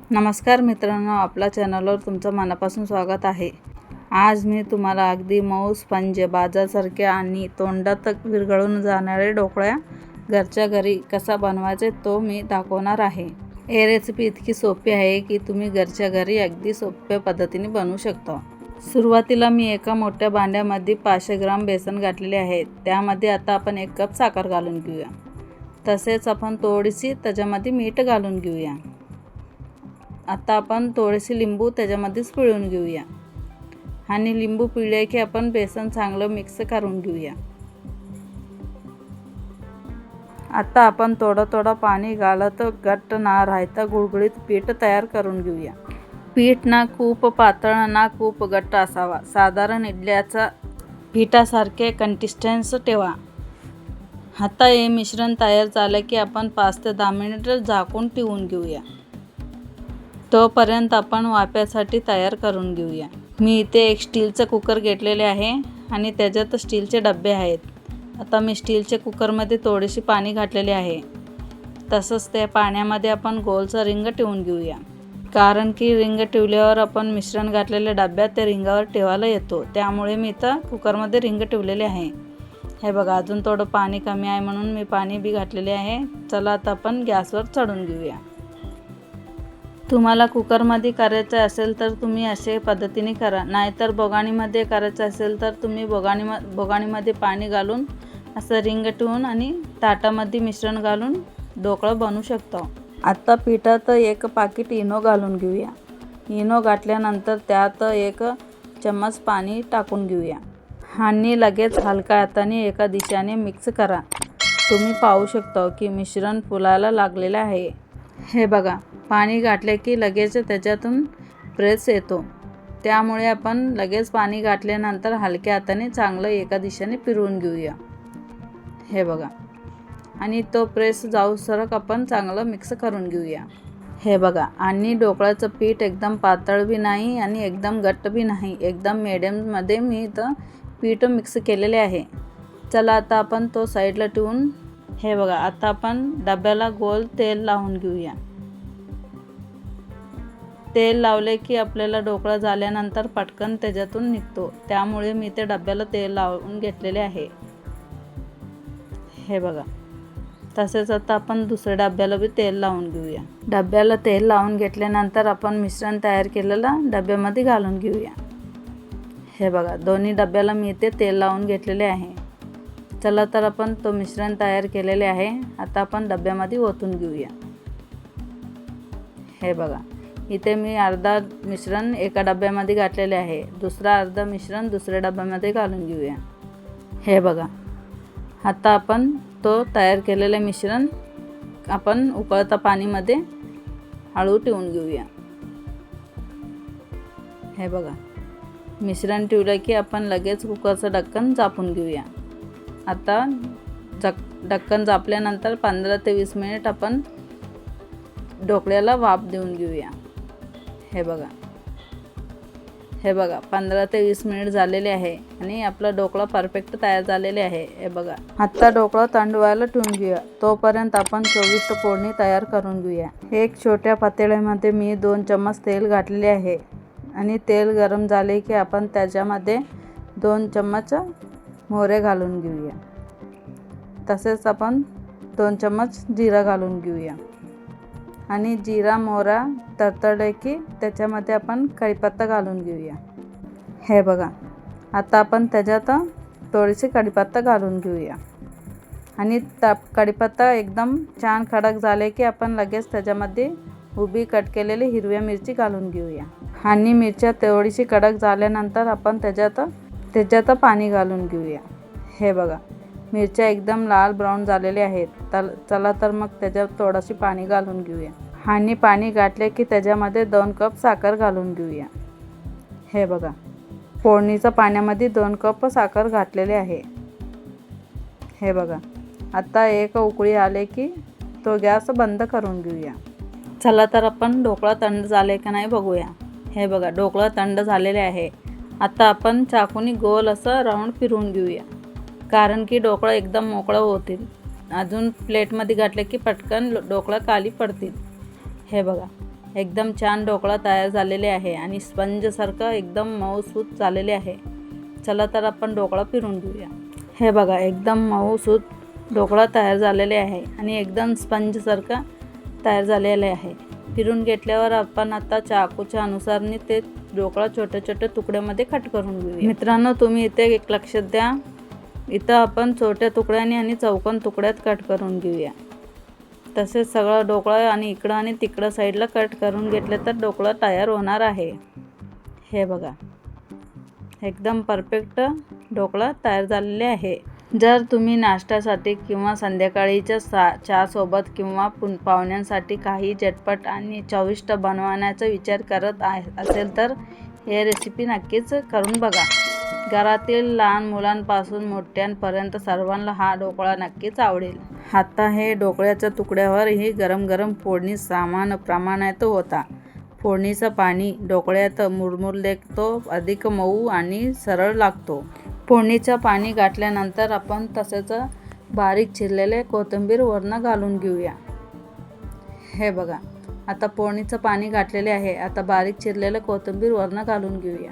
नमस्कार मित्रांनो, आपल्या चॅनलवर तुमचं मनापासून स्वागत आहे। आज मी तुम्हाला अगदी मऊ स्पंज बाजासारख्या आणि तोंडात विरघळून जाणारे ढोकळा घरच्या घरी कसा बनवायचे तो मी दाखवणार आहे। ही रेसिपी इतकी सोपी आहे की तुम्ही घरच्या घरी अगदी सोप्या पद्धतीने बनवू शकता। सुरुवातीला मी एका मोठ्या भांड्यामध्ये 500 ग्राम बेसन घातलेले आहे। त्यामध्ये आता आपण 1 कप साखर घालून घेऊया। तसेच आपण थोडीशी त्याच्यामध्ये मीठ घालून घेऊया। आता आपण थोडेसे लिंबू त्याच्यामध्येच पिळून घेऊया आणि लिंबू पिळले की आपण बेसन चांगलं मिक्स करून घेऊया। आता आपण थोडं पाणी घालत घट्ट ना राहता गुळगुळीत पीठ तयार करून घेऊया। पीठ ना खूप पातळ ना खूप घट्ट असावा, साधारण इडल्याचा पिठासारखे कन्सिस्टन्सी ठेवा। आता हे मिश्रण तयार झाले की आपण 5 ते 10 मिनिट झाकून ठेवून घेऊया। तोपर्यंत आपण वाफ्यासाठी तयार करून घेऊया। मी इथे एक स्टीलचं कुकर घेतलेले आहे आणि त्याच्यात स्टीलचे डबे आहेत। आता मी स्टीलच्या कुकरमध्ये थोडेसे पाणी घातलेले आहे। तसंच त्या पाण्यामध्ये आपण गोलचं रिंग ठेवून घेऊया, कारण की रिंग ठेवल्यावर आपण मिश्रण घातलेल्या डब्यात त्या रिंगावर ठेवायला येतो, त्यामुळे मी इथं कुकरमध्ये रिंग ठेवलेले आहे। हे बघा, अजून थोडं पाणी कमी आहे म्हणून मी पाणी बी घातलेले आहे। चला आता आपण गॅसवर चढवून घेऊया। तुम्हाला कुकरमध्ये करायचं असेल तर तुम्ही अशा पद्धतीने करा, नाहीतर बोगाणीमध्ये करायचं असेल तर तुम्ही बोगाणीमध्ये पाणी घालून असं रिंग ठेवून आणि ताटामध्ये मिश्रण घालून ढोकळा बनवू शकता। आता पिठात 1 पाकिट इनो घालून घेऊया। इनो घातल्यानंतर त्यात 1 चम्मच पाणी टाकून घेऊया आणि लगेच हलका हाताने एका दिशेने मिक्स करा। तुम्ही पाहू शकता की मिश्रण फुलायला लागलेलं आहे। हे बघा, पाणी घातले की लगेच त्याच्यातून प्रेस येतो, त्यामुळे आपण लगेच पाणी घातल्यानंतर हलक्या हाताने चांगलं एका दिशेने फिरवून घेऊया। हे बघा, आणि तो प्रेस जाऊसरक आपण चांगलं मिक्स करून घेऊया। हे बघा, आणि ढोकळ्याचं पीठ एकदम पातळ बी नाही आणि एकदम घट्ट बी नाही, एकदम मीडियममध्ये मी इथं पीठ मिक्स केलेले आहे। चला आता आपण तो साईडला ठेवून, हे बघा, आता आपण डब्याला गोल तेल लावून घेऊया। तेल लावले की आपल्याला ढोकळा झाल्यानंतर पटकन त्याच्यातून निघतो, त्यामुळे मी ते डब्याला तेल लावून घेतलेले आहे। हे बघा, तसेच आता आपण दुसऱ्या डब्याला बी तेल लावून घेऊया। डब्याला तेल लावून घेतल्यानंतर आपण मिश्रण तयार केलेलं डब्यामध्ये घालून घेऊया। हे बघा, दोन्ही डब्याला मी ते तेल लावून घेतलेले आहे। चला तर आपण तो मिश्रण तयार केलेले आहे, आता आपण डब्यामध्ये ओतून घेऊया। हे बघा, इथे मी अर्धा मिश्रण एका डब्यामध्ये घातलेले आहे, दुसरा अर्धा मिश्रण दुसऱ्या डब्यामध्ये घालून घेऊया। हे बघा, आता आपण तो तयार केलेले मिश्रण आपण उकळता पाणीमध्ये हळू ठेवून घेऊया। हे बघा, मिश्रण ठेवलं की आपण लगेच कुकरचं ढक्कन झाकून घेऊया। आता ढक्कन झाकल्यानंतर 15 ते 20 मिनिट आपण ढोकळ्याला वाफ देऊन घेऊया। हे बघा, 15 ते 20 मिनिट झालेले आहे आणि आपला ढोकळा परफेक्ट तयार झालेले आहे। हे बघा, आता ढोकळा थंड व्हायला ठेवून घेऊया, तोपर्यंत आपण चविष्ट फोडणी तयार करून घेऊया। एक छोट्या पातेल्यामध्ये मी 2 चम्मच तेल घातलेले आहे आणि तेल गरम झाले की आपण त्याच्यामध्ये 2 चम्मच मोहरे घालून घेऊया। तसेच आपण 2 चम्मच जिरा घालून घेऊया आणि जिरा मोहरा तडतडले की त्याच्यामध्ये आपण कढीपत्ता घालून घेऊया। हे बघा, आता आपण त्याच्यात थोडीशी कढीपत्ता घालून घेऊया आणि कढीपत्ता एकदम छान कडक झाले की आपण लगेच त्याच्यामध्ये उभी कट केलेली हिरव्या मिरची घालून घेऊया आणि मिरच्या थोडीशी कडक झाल्यानंतर आपण त्याच्यात पाणी घालून घेऊया। हे बघा, मिरच्या एकदम लाल ब्राऊन झालेले आहेत। चला तर मग त्याच्यात थोडीशी पाणी घालून घेऊया आणि पाणी घातले की त्याच्यामध्ये 2 कप साखर घालून घेऊया। हे बघा, फोडणीच्या पाण्यामध्ये 2 कप साखर घातलेले आहे। हे बघा, आता एक उकळी आले की तो गॅस बंद करून घेऊया। चला तर आपण ढोकळा थंड झाले का नाही बघूया। हे बघा, ढोकळा थंड झालेले आहे। आता आपण चाकूने गोल असं राऊंड फिरवून घेऊया, कारण की ढोकळा एकदम मोकळा होतील। अजून प्लेटमध्ये घातले की पटकन ढोकळा खाली पडतील। हे बघा, एकदम छान ढोकळा तयार झालेले आहे आणि स्पंजसारखं एकदम मऊसूत झालेले आहे. चला तर आपण ढोकळा फिरून घेऊया. हे बघा, एकदम मऊसूत ढोकळा तयार झालेले आहे आणि एकदम स्पंजसारखा तयार झालेले आहे. फिरून घेतल्यावर आपण आता चाकूच्या अनुसारने ते ढोकळा छोट्या छोट्या तुकड्यामध्ये कट करून घेऊया. मित्रांनो, तुम्ही इथे एक लक्षात द्या, इथं आपण छोट्या तुकड्याने आणि चौकोन तुकड्यात कट करून घेऊया. तसेच सगळा ढोकळा आणि इकडं आणि तिकडं साईडला कट करून घेतले तर ढोकळा तयार होणार आहे. हे बघा, एकदम परफेक्ट ढोकळा तयार झालेले आहे. जर तुम्ही नाश्त्यासाठी किंवा संध्याकाळीच्या चहासोबत किंवा पाहुण्यांसाठी काही झटपट आणि चविष्ट बनवण्याचा विचार करत असेल तर हे रेसिपी नक्कीच करून बघा. घरातील लहान मुलांपासून मोठ्यांपर्यंत सर्वांना हा ढोकळा नक्कीच आवडेल. आता हे ढोकळ्याच्या तुकड्यावर ही गरम गरम फोडणी समान प्रमाणात होता. फोडणीचं पाणी ढोकळ्यात मुरमुरले तो अधिक मऊ आणि सरळ लागतो. फोडणीचं पाणी घातल्यानंतर आपण तसेच बारीक चिरलेले कोथिंबीर वरनं घालून घेऊया. हे बघा, आता फोडणीचं पाणी घातलेले आहे. आता बारीक चिरलेलं कोथिंबीर वरनं घालून घेऊया.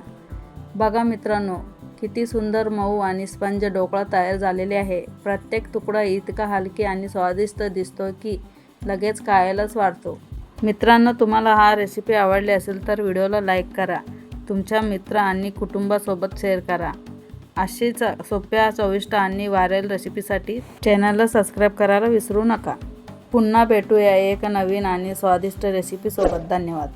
बघा मित्रांनो, किती सुंदर मऊ आणि स्पंज ढोकळा तयार झालेले आहे. प्रत्येक तुकडा इतका हलकी आणि स्वादिष्ट दिसतो की लगेच खायलाच वाटतो. मित्रांनो, तुम्हाला हा रेसिपी आवडली असेल तर व्हिडिओला लाईक करा. तुमच्या मित्र आणि कुटुंबासोबत शेअर करा. अशीच सोप्या, चविष्ट आणि व्हायरल रेसिपीसाठी चॅनलला सबस्क्राईब करायला विसरू नका. पुन्हा भेटूया एक नवीन आणि स्वादिष्ट रेसिपीसोबत. धन्यवाद.